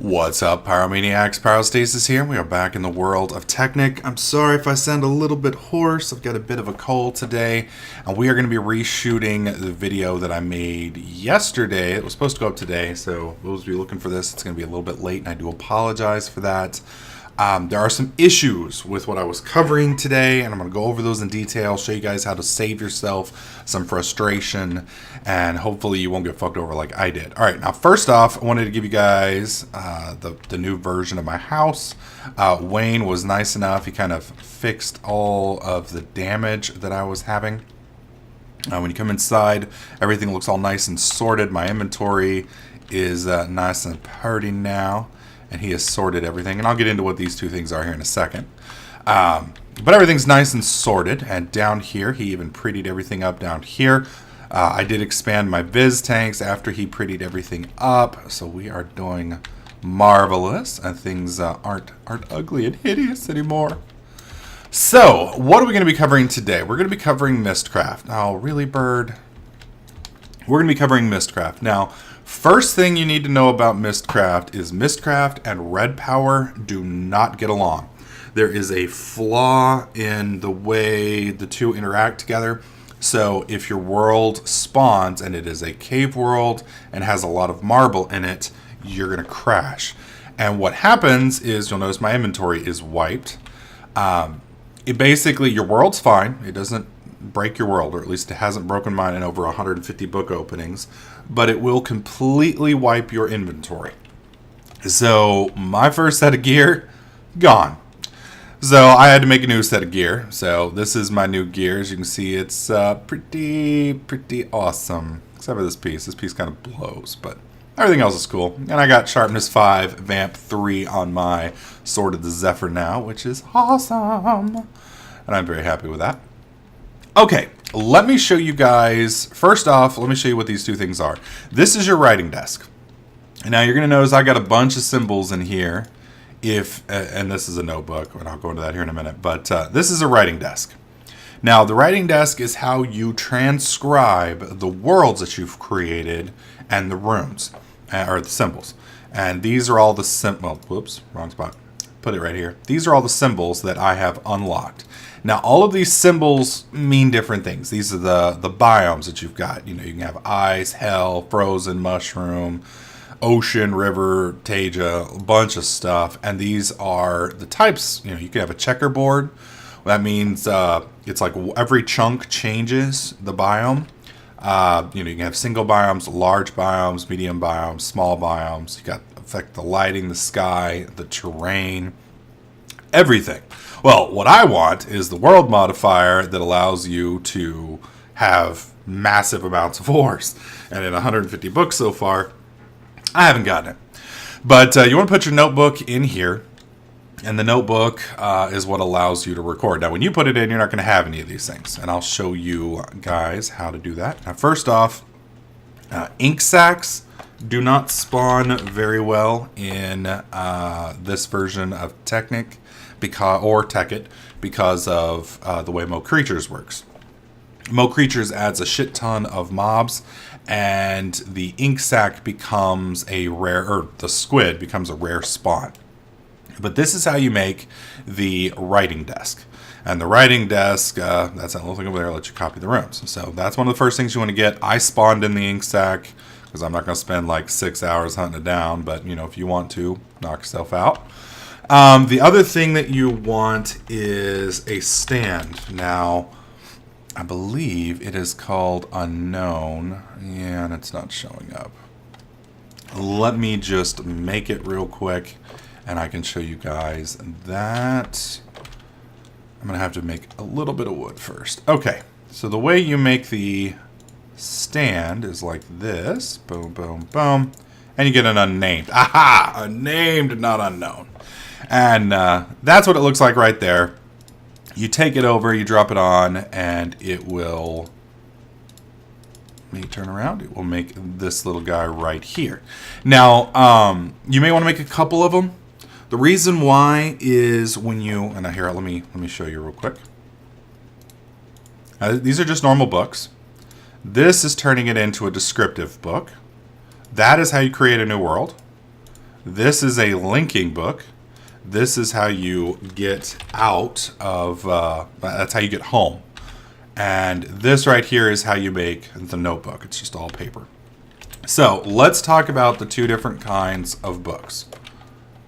What's up, Pyromaniacs? Pyrostasis here. We are back in the world of Technic. I'm sorry if I sound a little bit hoarse. I've got a bit of a cold today. And we are going to be reshooting the video that I made yesterday. It was supposed to go up today, so those of you looking for this, it's going to be a little bit late, and I do apologize for that. There are some issues with what I was covering today, and I'm going to go over those in detail, show you guys how to save yourself some frustration, and hopefully you won't get fucked over like I did. All right, now first off, I wanted to give you guys the new version of my house. Wayne was nice enough. He kind of fixed all of the damage that I was having. When you come inside, everything looks all nice and sorted. My inventory is nice and pretty now. And he has sorted everything. And I'll get into what these two things are here in a second. But everything's nice and sorted. And down here, he even prettied everything up down here. I did expand my Viz tanks after he prettied everything up. So we are doing marvelous. And things aren't ugly and hideous anymore. So, what are we going to be covering today? We're going to be covering Mystcraft. Oh, really, Bird? We're going to be covering Mystcraft. Now, first thing you need to know about Mystcraft is Mystcraft and Redpower do not get along. There is a flaw in the way the two interact together. So if your world spawns and it is a cave world and has a lot of marble in it, you're going to crash. And what happens is, you'll notice my inventory is wiped. It basically, your world's fine. It doesn't break your world, or at least it hasn't broken mine in over 150 book openings, but it will completely wipe your inventory. So my first set of gear, gone. So I had to make a new set of gear. So this is my new gear. As you can see, it's pretty awesome. Except for this piece. This piece kind of blows, but everything else is cool. And I got Sharpness 5, Vamp 3 on my Sword of the Zephyr now, which is awesome. And I'm very happy with that. Okay, let me show you guys, first off, let me show you what these two things are. This is your writing desk. And now you're going to notice I got a bunch of symbols in here, and this is a notebook, and I'll go into that here in a minute, but this is a writing desk. Now, the writing desk is how you transcribe the worlds that you've created and the runes, or the symbols. And these are all the whoops, wrong spot. Put it right here. These are all the symbols that I have unlocked. Now, all of these symbols mean different things. These are the biomes that you've got. You know, you can have ice, hell, frozen, mushroom, ocean, river, Taja, a bunch of stuff. And these are the types. You know, you can have a checkerboard. That means it's like every chunk changes the biome. You know, you can have single biomes, large biomes, medium biomes, small biomes. You got affect the lighting, the sky, the terrain, everything. Well, what I want is the world modifier that allows you to have massive amounts of ores. And in 150 books so far, I haven't gotten it. But you want to put your notebook in here. And the notebook is what allows you to record. Now, when you put it in, you're not going to have any of these things. And I'll show you guys how to do that. Now, first off, ink sacs do not spawn very well in this version of Technic. Or Tekkit, because of the way Mo Creatures works. Mo Creatures adds a shit ton of mobs, and the ink sac becomes a rare, or the squid becomes a rare spawn. But this is how you make the writing desk. And the writing desk, that's that little thing over there, let you copy the rooms. So that's one of the first things you want to get. I spawned in the ink sac, because I'm not going to spend like 6 hours hunting it down, but you know, if you want to, knock yourself out. The other thing that you want is a stand. Now, I believe it is called Unknown. Yeah, and it's not showing up. Let me just make it real quick, and I can show you guys that. I'm going to have to make a little bit of wood first. Okay, so the way you make the stand is like this. Boom, boom, boom. And you get an unnamed. Aha! Unnamed, not unknown. And that's what it looks like right there. You take it over, you drop it on, and it will, let me turn around, it will make this little guy right here. Now, you may want to make a couple of them. The reason why is when you, and here, let me show you real quick. These are just normal books. This is turning it into a descriptive book. That is how you create a new world. This is a linking book. This is how you get out of, that's how you get home. And this right here is how you make the notebook. It's just all paper. So let's talk about the two different kinds of books.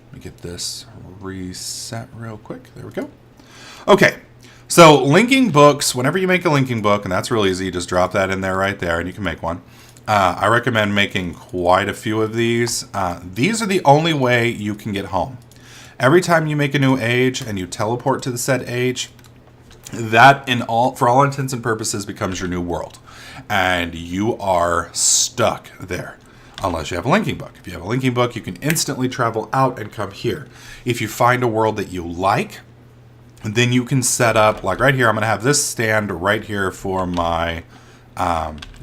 Let me get this reset real quick. There we go. Okay. So linking books, whenever you make a linking book, and that's real easy, just drop that in there right there and you can make one. I recommend making quite a few of these. These are the only way you can get home. Every time you make a new age and you teleport to the said age, that for all intents and purposes becomes your new world. And you are stuck there unless you have a linking book. If you have a linking book, you can instantly travel out and come here. If you find a world that you like, then you can set up, like right here, I'm going to have this stand right here for my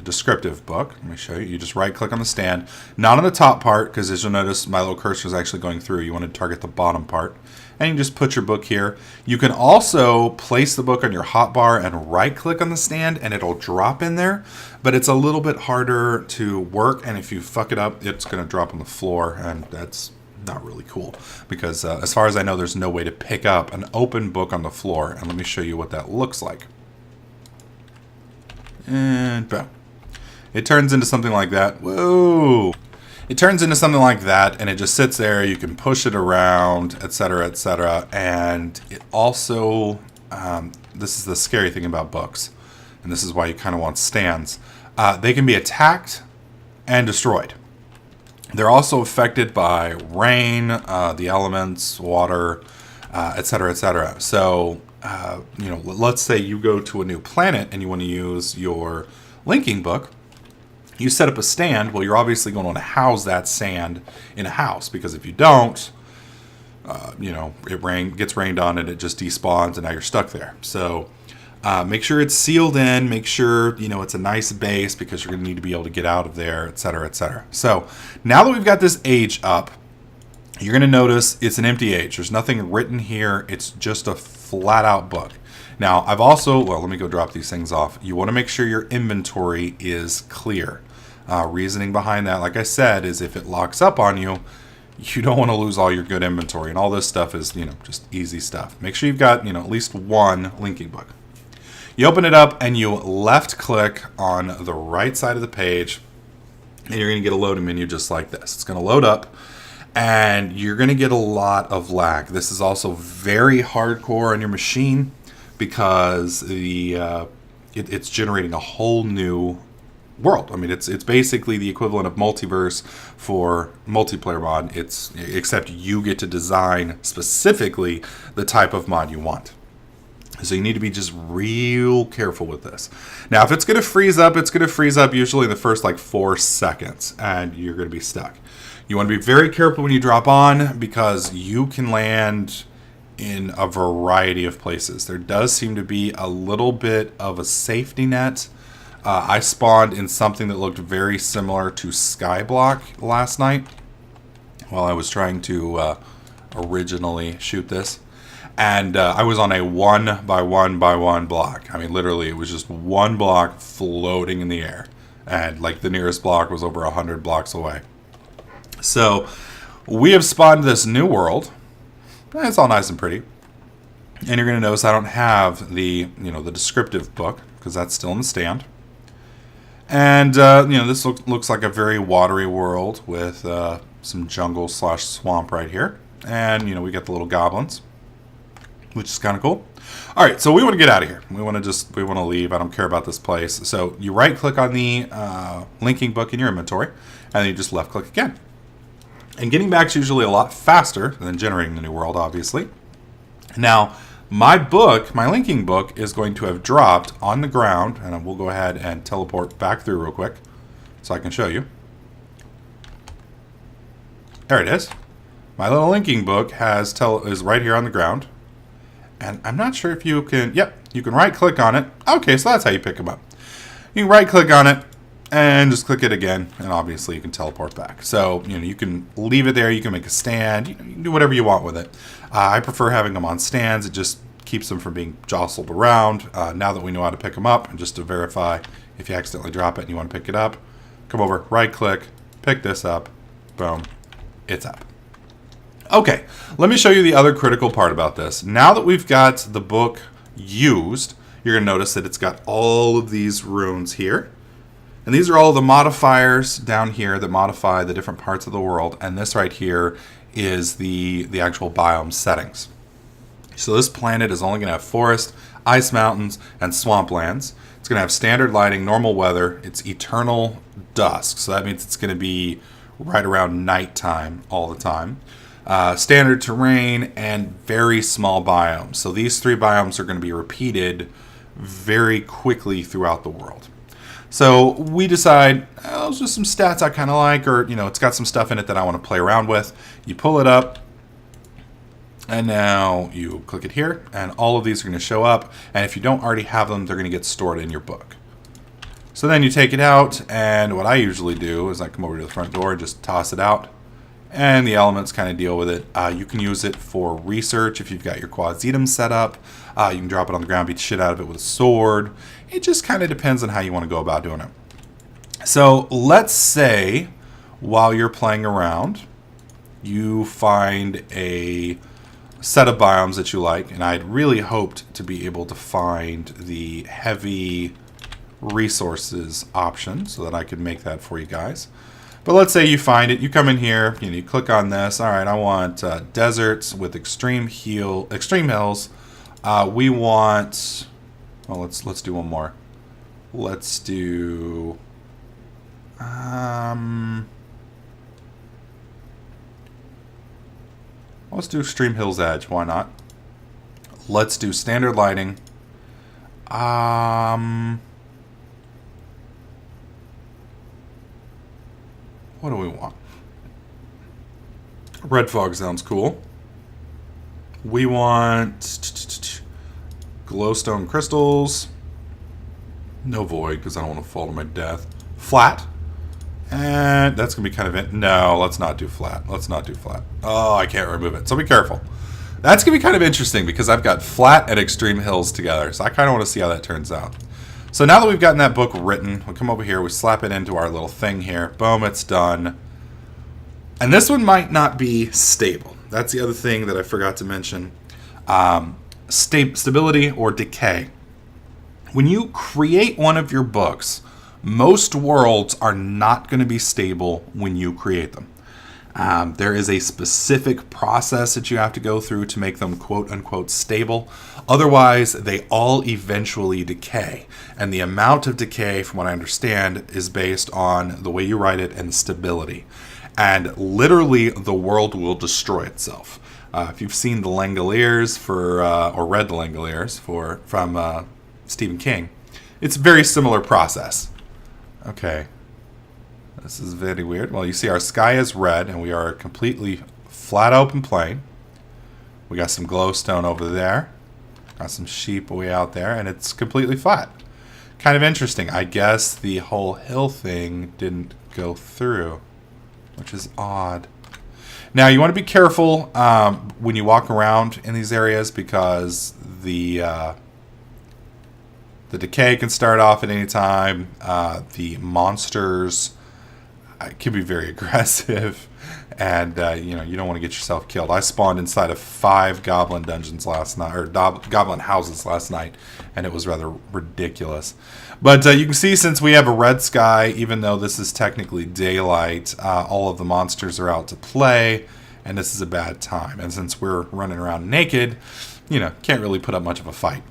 descriptive book. Let me show you. You just right click on the stand, not on the top part, because as you'll notice, my little cursor is actually going through. You want to target the bottom part. And you just put your book here. You can also place the book on your hotbar and right click on the stand and it'll drop in there, but it's a little bit harder to work, and if you fuck it up, it's going to drop on the floor, and that's not really cool because as far as I know, there's no way to pick up an open book on the floor. And let me show you what that looks like. And boom. It turns into something like that. Whoa. It turns into something like that, and it just sits there. You can push it around, etc., etc. And it also, this is the scary thing about books, and this is why you kind of want stands. They can be attacked and destroyed. They're also affected by rain, the elements, water, etc., etc. So, let's say you go to a new planet and you want to use your linking book. You set up a stand. Well, you're obviously going to want to house that sand in a house, because if you don't, it gets rained on and it just despawns, and now you're stuck there. So make sure it's sealed in. Make sure it's a nice base, because you're going to need to be able to get out of there, etc., etc. So now that we've got this age up, you're going to notice it's an empty age. There's nothing written here. It's just a flat out book. Now, I've also, let me go drop these things off. You want to make sure your inventory is clear. Reasoning behind that, like I said, is if it locks up on you, you don't want to lose all your good inventory. And all this stuff is, just easy stuff. Make sure you've got, at least one linking book. You open it up and you left click on the right side of the page, and you're going to get a loading menu just like this. It's going to load up, and you're going to get a lot of lag. This is also very hardcore on your machine, because it's generating a whole new world. I mean, it's basically the equivalent of multiverse for multiplayer mod. Except you get to design specifically the type of mod you want. So you need to be just real careful with this. Now, if it's going to freeze up, it's going to freeze up usually in the first 4 seconds, and you're going to be stuck. You want to be very careful when you drop on, because you can land in a variety of places. There does seem to be a little bit of a safety net. I spawned in something that looked very similar to Skyblock last night while I was trying to originally shoot this. And I was on a 1 by 1 by 1 block. I mean, literally, it was just one block floating in the air. And the nearest block was over 100 blocks away. So we have spawned this new world. It's all nice and pretty. And you're going to notice I don't have the descriptive book, because that's still in the stand. And, this looks like a very watery world with some jungle / swamp right here. And, we got the little goblins, which is kind of cool. All right, so we want to get out of here. We want to leave. I don't care about this place. So you right click on the linking book in your inventory, and then you just left click again. And getting back is usually a lot faster than generating the new world, obviously. Now, my linking book, is going to have dropped on the ground, and we'll go ahead and teleport back through real quick so I can show you. There it is. My little linking book is right here on the ground. And I'm not sure if you can, you can right click on it. Okay, so that's how you pick them up. You can right click on it and just click it again, and obviously you can teleport back. So, you can leave it there, you can make a stand, you can do whatever you want with it. I prefer having them on stands. It just keeps them from being jostled around. Now that we know how to pick them up, and just to verify, if you accidentally drop it and you want to pick it up, come over, right click, pick this up, boom, it's up. Okay, let me show you the other critical part about this. Now that we've got the book used, you're going to notice that it's got all of these runes here. And these are all the modifiers down here that modify the different parts of the world. And this right here is the actual biome settings. So this planet is only going to have forest, ice mountains, and swamplands. It's going to have standard lighting, normal weather. It's eternal dusk. So that means it's going to be right around nighttime all the time. Standard terrain and very small biomes. So these 3 biomes are going to be repeated very quickly throughout the world. So we decide, oh, there's just some stats I kind of like, or, you know, it's got some stuff in it that I want to play around with. You pull it up, and now you click it here, and all of these are going to show up. And if you don't already have them, they're going to get stored in your book. So then you take it out, and what I usually do is I come over to the front door and just toss it out. And the elements kind of deal with it. You can use it for research if you've got your quasitum set up. You can drop it on the ground, beat the shit out of it with a sword. It just kind of depends on how you want to go about doing it. So let's say while you're playing around, you find a set of biomes that you like. And I'd really hoped to be able to find the heavy resources option so that I could make that for you guys. But let's say you find it, you come in here, you click on this. All right, I want deserts with extreme hills. We want, well, let's do one more. Let's do, let's do extreme hills edge. Why not? Let's do standard lighting. What do we want? Red fog sounds cool. We want glowstone crystals. No void, because I don't want to fall to my death. Flat. And that's going to be kind of it. No, let's not do flat. Let's not do flat. Oh, I can't remove it. So be careful. That's going to be kind of interesting because I've got flat and extreme hills together. So I kind of want to see how that turns out. So now that we've gotten that book written, we'll come over here, we slap it into our little thing here. Boom, it's done. And this one might not be stable. That's the other thing that I forgot to mention. Stability or decay. When you create one of your books, most worlds are not going to be stable when you create them. There is a specific process that you have to go through to make them quote-unquote stable. Otherwise, they all eventually decay. And the amount of decay, from what I understand, is based on the way you write it and the stability. And literally, the world will destroy itself. If you've seen The Langoliers or read The Langoliers from Stephen King, it's a very similar process. Okay. This is very weird. Well, you see our sky is red, and we are a completely flat open plain. We got some glowstone over there. Got some sheep way out there, and it's completely flat. Kind of interesting. I guess the whole hill thing didn't go through, which is odd. Now, you want to be careful when you walk around in these areas because the decay can start off at any time. The monsters can be very aggressive, and you don't want to get yourself killed. I spawned inside of 5 goblin dungeons last night, or goblin houses last night, and it was rather ridiculous. But you can see, since we have a red sky, even though this is technically daylight, all of the monsters are out to play, and this is a bad time. And since we're running around naked, can't really put up much of a fight.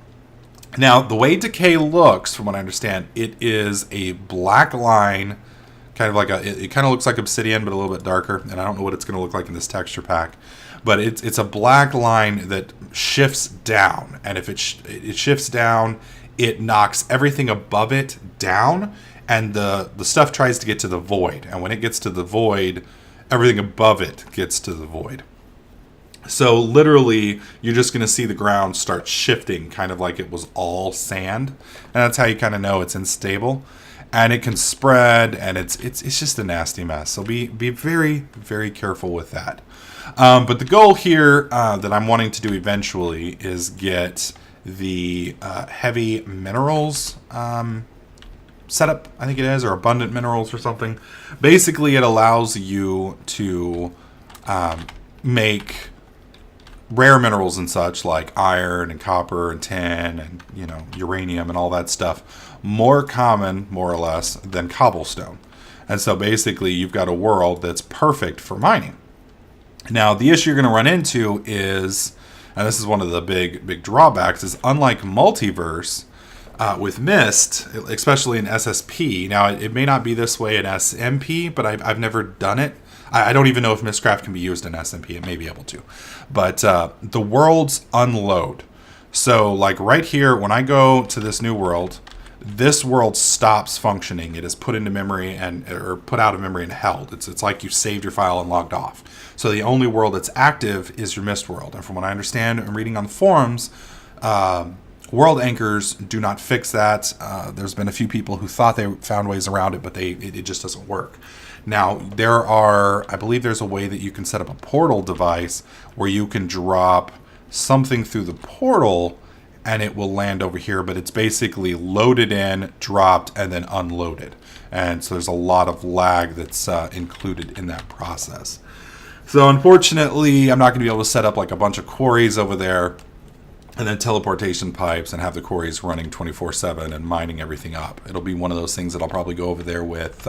Now, the way decay looks, from what I understand, it is a black line. Kind of like it kind of looks like obsidian, but a little bit darker. And I don't know what it's going to look like in this texture pack, but it's a black line that shifts down. And if it shifts down, it knocks everything above it down, and the stuff tries to get to the void. And when it gets to the void, everything above it gets to the void. So literally, you're just going to see the ground start shifting, kind of like it was all sand, and that's how you kind of know it's unstable. And it can spread, and it's just a nasty mess. So be very, very careful with that. But the goal here that I'm wanting to do eventually is get the heavy minerals setup, I think it is, or abundant minerals or something. Basically, it allows you to make rare minerals and such like iron and copper and tin and, you know, uranium and all that stuff more common, more or less, than cobblestone. And so basically you've got a world that's perfect for mining. Now, the issue you're going to run into is, and this is one of the big drawbacks, is unlike multiverse, with Myst, especially in SSP, now it may not be this way in SMP, but I've never done it. I don't even know if Mystcraft can be used in SMP. It may be able to. But the worlds unload. So like right here, when I go to this new world, this world stops functioning. It is put into memory or put out of memory and held. It's like you saved your file and logged off. So the only world that's active is your Myst world. And from what I understand and reading on the forums, world anchors do not fix that. There's been a few people who thought they found ways around it, but it just doesn't work. Now, I believe there's a way that you can set up a portal device where you can drop something through the portal and it will land over here, but it's basically loaded in, dropped, and then unloaded. And so there's a lot of lag that's included in that process. So unfortunately, I'm not going to be able to set up like a bunch of quarries over there and then teleportation pipes and have the quarries running 24/7 and mining everything up. It'll be one of those things that I'll probably go over there with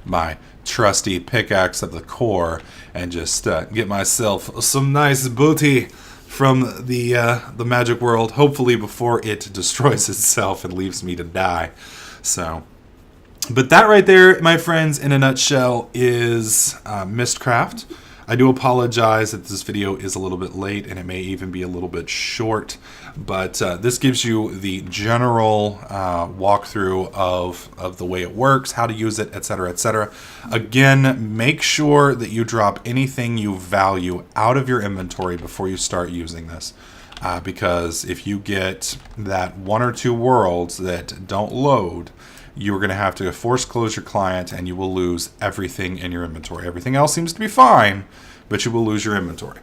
my trusty pickaxe of the core and just get myself some nice booty from the magic world, hopefully before it destroys itself and leaves me to die. So, but that right there, my friends, in a nutshell, is Mystcraft. I do apologize that this video is a little bit late and it may even be a little bit short, but this gives you the general walkthrough of the way it works, how to use it, etc., etc. Again, make sure that you drop anything you value out of your inventory before you start using this, because if you get that 1 or 2 worlds that don't load, you're going to have to force close your client and you will lose everything in your inventory. Everything else seems to be fine, but you will lose your inventory.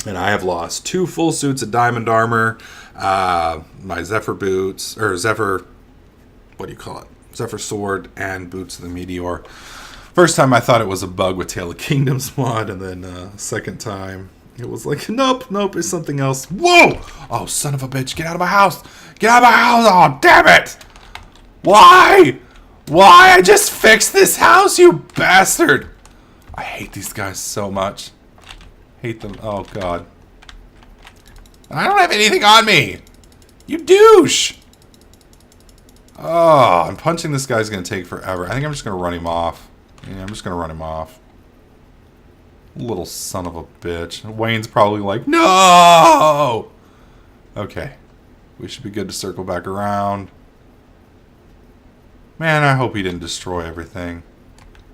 And I have lost 2 full suits of diamond armor, my Zephyr boots, or Zephyr, what do you call it? Zephyr sword and boots of the Meteor. First time I thought it was a bug with Tale of Kingdoms mod, and then second time it was like, nope, it's something else. Whoa! Oh, son of a bitch, get out of my house! Get out of my house! Oh, damn it! Why? I just fixed this house, you bastard! I hate these guys so much. Hate them. Oh, God. I don't have anything on me! You douche! Oh, and punching this guy's going to take forever. I think I'm just going to run him off. Yeah, I'm just going to run him off. Little son of a bitch. Wayne's probably like, no! Okay. We should be good to circle back around. Man, I hope he didn't destroy everything.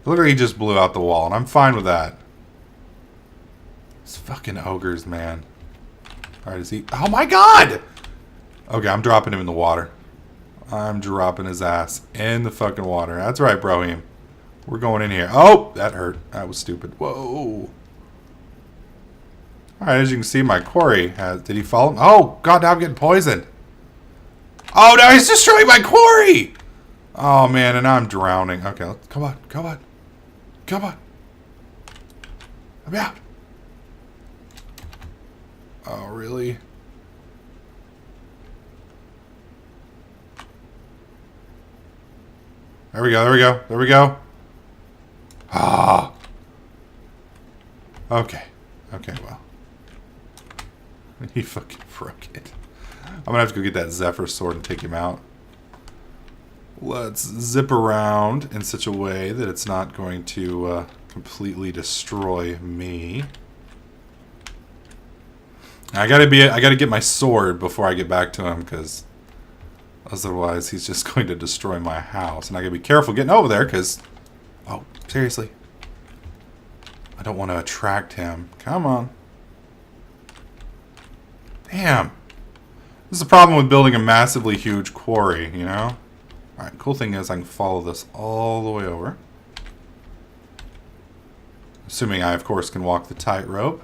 Look like he just blew out the wall, and I'm fine with that. These fucking ogres, man. Alright, is he... Oh my god! Okay, I'm dropping him in the water. I'm dropping his ass in the fucking water. That's right, Brohim. We're going in here. Oh! That hurt. That was stupid. Whoa! Alright, as you can see, my quarry has... Did he fall? Oh, god, now I'm getting poisoned. Oh, no, he's destroying my quarry! Oh, man, and I'm drowning. Okay, come on. Come on. Let me out. Oh, really? There we go. Ah. Okay, well. He fucking broke it. I'm gonna have to go get that Zephyr sword and take him out. Let's zip around in such a way that it's not going to completely destroy me. I gotta get my sword before I get back to him, because otherwise he's just going to destroy my house. And I gotta be careful getting over there, because... Oh, seriously. I don't want to attract him. Come on. Damn. This is the problem with building a massively huge quarry, you know? Alright, cool thing is I can follow this all the way over. Assuming I, of course, can walk the tightrope.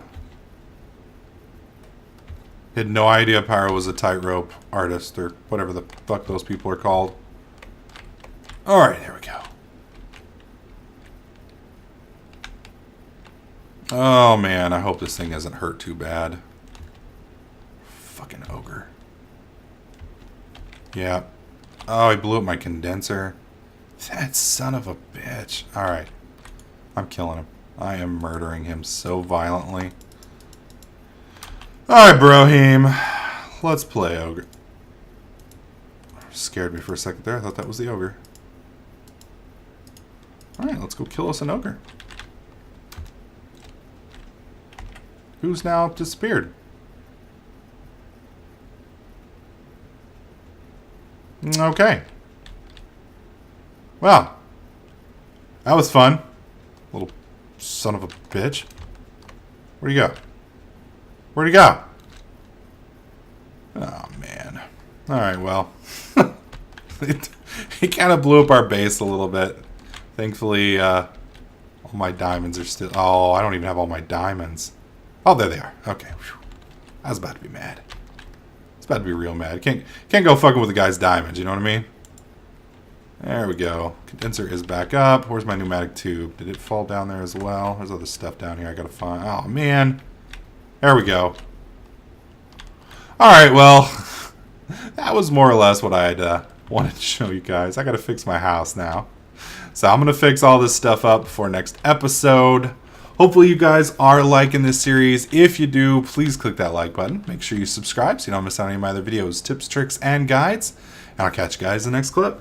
Had no idea Pyro was a tightrope artist, or whatever the fuck those people are called. Alright, there we go. Oh man, I hope this thing doesn't hurt too bad. Fucking ogre. Yeah. Oh, he blew up my condenser. That son of a bitch. Alright. I'm killing him. I am murdering him so violently. Alright, Brohim. Let's play ogre. Scared me for a second there. I thought that was the ogre. Alright, let's go kill us an ogre. Who's now disappeared? Okay. Well, that was fun. Little son of a bitch. Where'd he go? Where'd he go? Oh, man. Alright, well. He kind of blew up our base a little bit. Thankfully, all my diamonds are still... Oh, I don't even have all my diamonds. Oh, there they are. Okay. Whew. I was about to be mad. It's about to be real mad. Can't go fucking with the guy's diamonds, you know what I mean? There we go. Condenser is back up. Where's my pneumatic tube? Did it fall down there as well? There's other stuff down here I gotta find. Oh, man. There we go. Alright, well. That was more or less what I had wanted to show you guys. I gotta fix my house now. So I'm gonna fix all this stuff up for next episode. Hopefully you guys are liking this series. If you do, please click that like button. Make sure you subscribe so you don't miss out on any of my other videos, tips, tricks, and guides. And I'll catch you guys in the next clip.